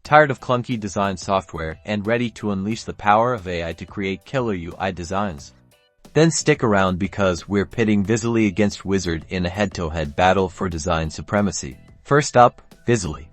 Tired of clunky design software and ready to unleash the power of AI to create killer UI designs? Then stick around because we're pitting Visily against Uizard in a head-to-head battle for design supremacy. First up, Visily.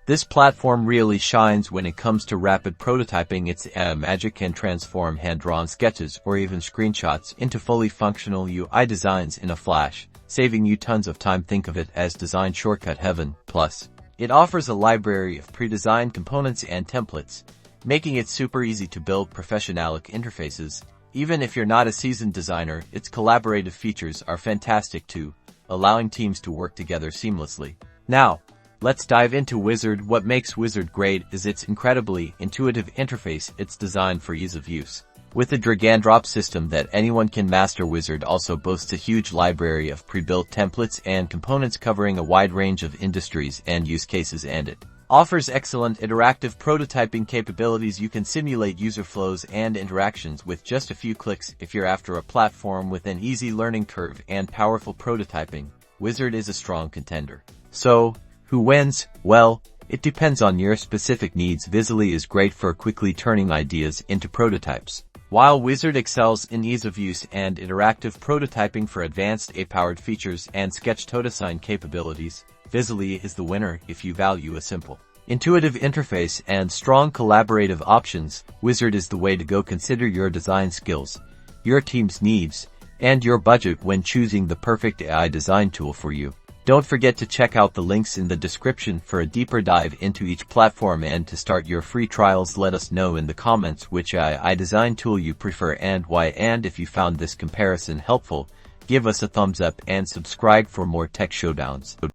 This platform really shines when it comes to rapid prototyping. Its magic can transform hand-drawn sketches or even screenshots into fully functional UI designs in a flash, saving you tons of time. Think of it as design shortcut heaven. Plus, it offers a library of pre-designed components and templates, making it super easy to build professional interfaces. Even if you're not a seasoned designer, its collaborative features are fantastic too, allowing teams to work together seamlessly. Now, let's dive into Uizard. What makes Uizard great is its incredibly intuitive interface. It's designed for ease of use. With a drag-and-drop system that anyone can master, Uizard also boasts a huge library of pre-built templates and components covering a wide range of industries and use cases, and it offers excellent interactive prototyping capabilities. You can simulate user flows and interactions with just a few clicks. If you're after a platform with an easy learning curve and powerful prototyping, Uizard is a strong contender. So, who wins? Well, it depends on your specific needs. Visily is great for quickly turning ideas into prototypes, while Uizard excels in ease of use and interactive prototyping for advanced AI-powered features and sketch-to-design capabilities. Visily is the winner if you value a simple, intuitive interface and strong collaborative options. Uizard is the way to go. Consider your design skills, your team's needs, and your budget when choosing the perfect AI design tool for you. Don't forget to check out the links in the description for a deeper dive into each platform and to start your free trials. Let us know in the comments which AI design tool you prefer and why. And if you found this comparison helpful, give us a thumbs up and subscribe for more tech showdowns.